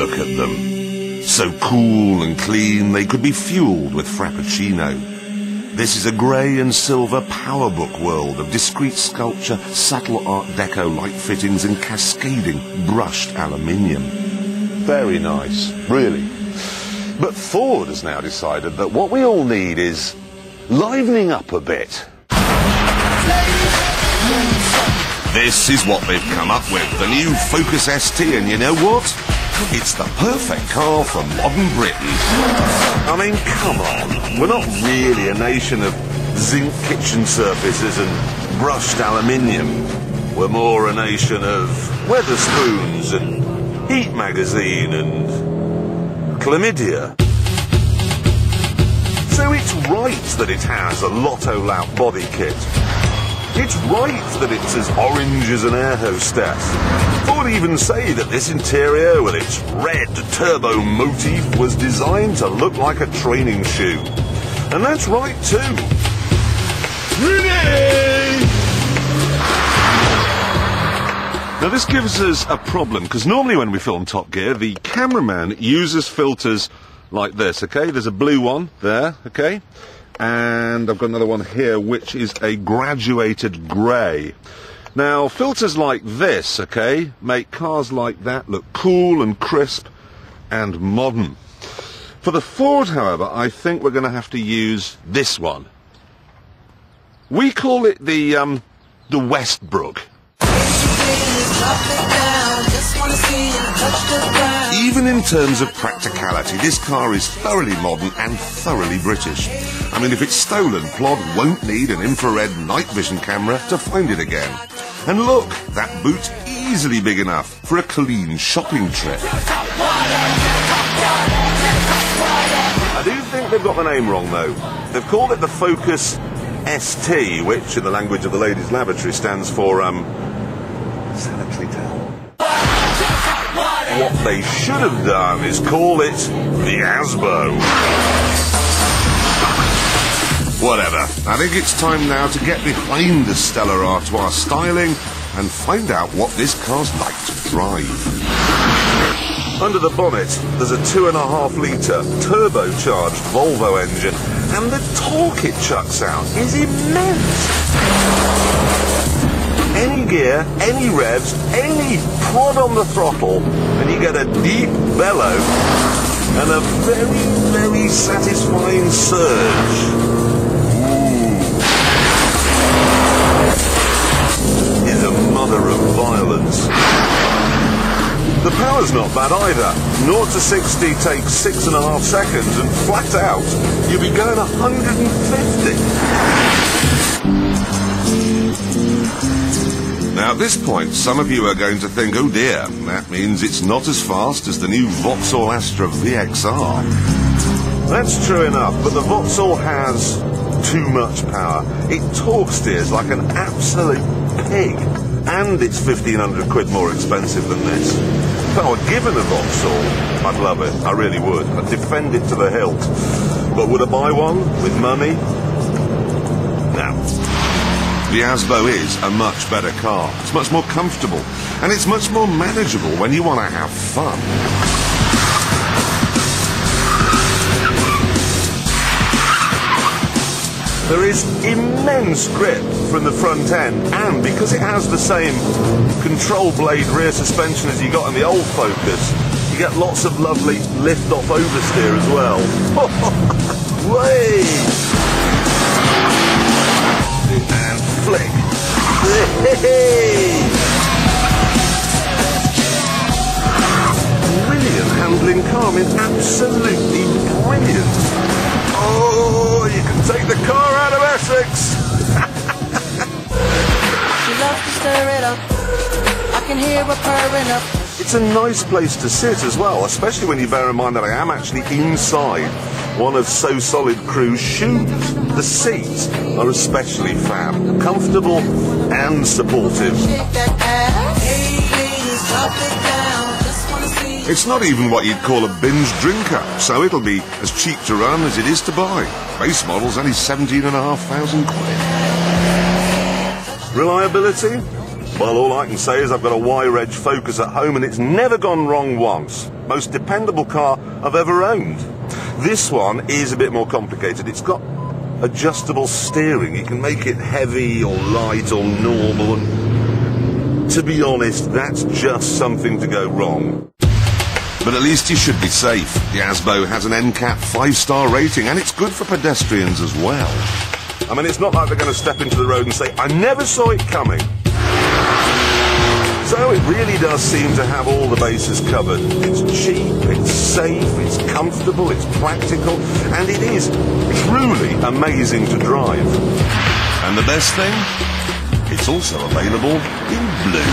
look at them. So cool and clean they could be fueled with Frappuccino. This is a grey and silver powerbook world of discreet sculpture, subtle Art Deco light fittings and cascading brushed aluminium. Very nice, really. But Ford has now decided that what we all need is livening up a bit. This is what they've come up with, the new Focus ST, and you know what? It's the perfect car for modern Britain. I mean, come on. We're not really a nation of zinc kitchen surfaces and brushed aluminium. We're more a nation of Weatherspoons and Heat magazine and chlamydia. So it's right that it has a Lotto Lout body kit. It's right that it's as orange as an air hostess. Ford even say that this interior with its red turbo motif was designed to look like a training shoe. And that's right too. Ready! Now this gives us a problem, because normally when we film Top Gear, the cameraman uses filters like this, okay? There's a blue one there, okay? And I've got another one here which is a graduated grey. Now filters like this, okay, make cars like that look cool and crisp and modern. For the Ford, however, I think we're going to have to use this one. We call it the Westbrook. Even in terms of practicality, this car is thoroughly modern and thoroughly British. I mean, if it's stolen, Plod won't need an infrared night vision camera to find it again. And look, that boot's easily big enough for a clean shopping trip. I do think they've got the name wrong, though. They've called it the Focus ST, which, in the language of the ladies' lavatory, stands for, sanitary towel. What they should have done is call it the Asbo. Whatever. I think it's time now to get behind the Stella Artois styling and find out what this car's like to drive. Under the bonnet, there's a 2.5-litre turbocharged Volvo engine, and the torque it chucks out is immense. Any gear, any revs, any prod on the throttle, and you get a deep bellow and a very, very satisfying surge. Is a mother of violence. The power's not bad either. 0 to 60 takes 6.5 seconds, and flat out, you'll be going 150. Now at this point, some of you are going to think, oh dear, that means it's not as fast as the new Vauxhall Astra VXR. That's true enough, but the Vauxhall has too much power. It torque steers like an absolute pig, and it's 1,500 quid more expensive than this. If I were given a Vauxhall, I'd love it, I really would. I'd defend it to the hilt. But would I buy one with money? No. The Asbo is a much better car. It's much more comfortable, and it's much more manageable when you want to have fun. There is immense grip from the front end, and because it has the same control blade rear suspension as you got in the old Focus, you get lots of lovely lift-off oversteer as well. Way! And flick. Brilliant handling car, I mean, absolutely brilliant. Oh, you can take the car out of Essex. She loves to stir it up. I can hear her purring up. It's a nice place to sit as well, especially when you bear in mind that I am actually inside one of So Solid Crew's shoes. The seats are especially fab, comfortable and supportive. It's not even what you'd call a binge drinker, so it'll be as cheap to run as it is to buy. Base model's only 17,500 quid. Reliability? Well, all I can say is I've got a Y-Reg Focus at home and it's never gone wrong once. Most dependable car I've ever owned. This one is a bit more complicated. It's got adjustable steering. You can make it heavy or light or normal, and to be honest, that's just something to go wrong. But at least you should be safe. The Asbo has an NCAP 5-star rating, and it's good for pedestrians as well. I mean, it's not like they're going to step into the road and say, I never saw it coming. So it really does seem to have all the bases covered. It's cheap, it's safe, it's comfortable, it's practical, and it is truly amazing to drive. And the best thing? It's also available in blue.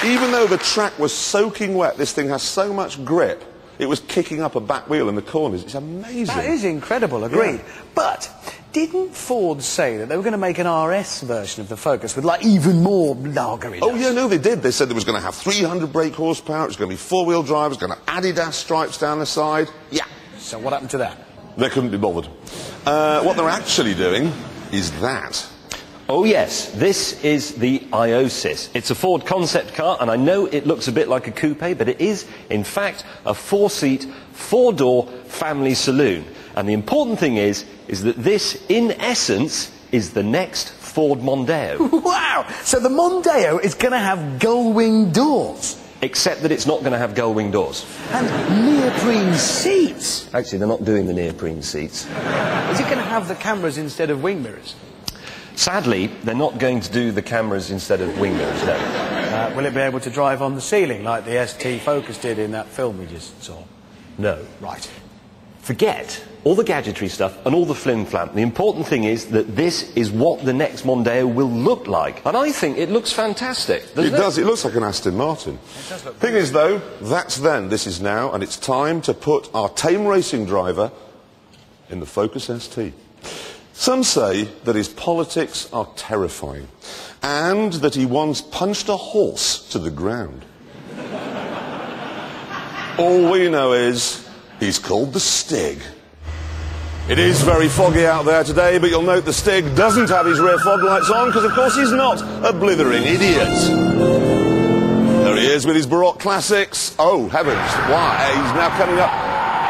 Even though the track was soaking wet, this thing has so much grip. It was kicking up a back wheel in the corners. It's amazing. That is incredible, agreed. Yeah. But didn't Ford say that they were going to make an RS version of the Focus with, like, even more lageriness? Oh, yeah, no, they did. They said it was going to have 300 brake horsepower, it was going to be four-wheel drive, it was going to have Adidas stripes down the side. Yeah. So what happened to that? They couldn't be bothered. What they're actually doing is that. Oh yes, this is the Iosis. It's a Ford concept car, and I know it looks a bit like a coupe, but it is, in fact, a 4-seat, 4-door family saloon. And the important thing is that this, in essence, is the next Ford Mondeo. Wow! So the Mondeo is going to have gull-wing doors. Except that it's not going to have gull-wing doors. And neoprene seats. Actually, they're not doing the neoprene seats. Is it going to have the cameras instead of wing mirrors? Sadly, they're not going to do the cameras instead of wing mirrors, no. Will it be able to drive on the ceiling like the ST Focus did in that film we just saw? No. Right. Forget all the gadgetry stuff and all the flim-flam. The important thing is that this is what the next Mondeo will look like. And I think it looks fantastic. It does. It looks like an Aston Martin. It does look Thing is, though, that's then, this is now, and it's time to put our tame racing driver in the Focus ST. Some say that his politics are terrifying, and that he once punched a horse to the ground. All we know is he's called the Stig. It is very foggy out there today, but you'll note the Stig doesn't have his rear fog lights on, because of course he's not a blithering idiot. There he is with his Baroque classics. Oh, heavens, why? He's now coming up.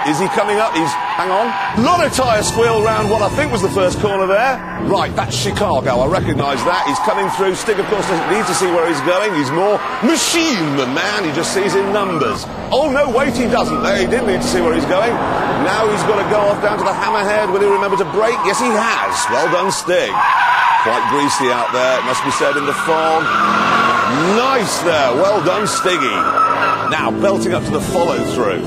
Is he coming up? Hang on. Not a tyre squeal round what I think was the first corner there. Right, that's Chicago. I recognise that. He's coming through. Stig, of course, doesn't need to see where he's going. He's more machine than man. He just sees in numbers. Oh, no, wait, he doesn't. He didn't need to see where he's going. Now he's got to go off down to the Hammerhead. Will he remember to brake? Yes, he has. Well done, Stig. Quite greasy out there, it must be said, in the fog. Nice there. Well done, Stiggy. Now, belting up to the follow-through.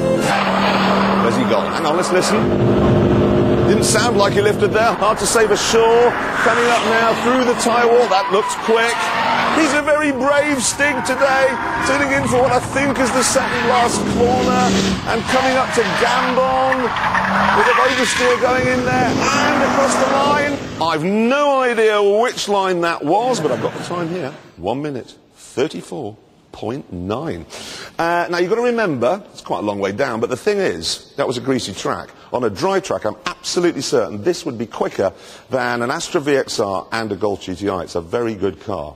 Where's he gone? Hang on, let's listen. Didn't sound like he lifted there. Hard to say for sure. Coming up now through the tyre wall. That looks quick. He's a very brave Stig today. Turning in for what I think is the second last corner. And coming up to Gambon. With an oversteer going in there. And across the line. I've no idea which line that was, but I've got the time here. 1 minute, 34.9. Now, you've got to remember, it's quite a long way down, but the thing is, that was a greasy track. On a dry track, I'm absolutely certain this would be quicker than an Astra VXR and a Golf GTI. It's a very good car.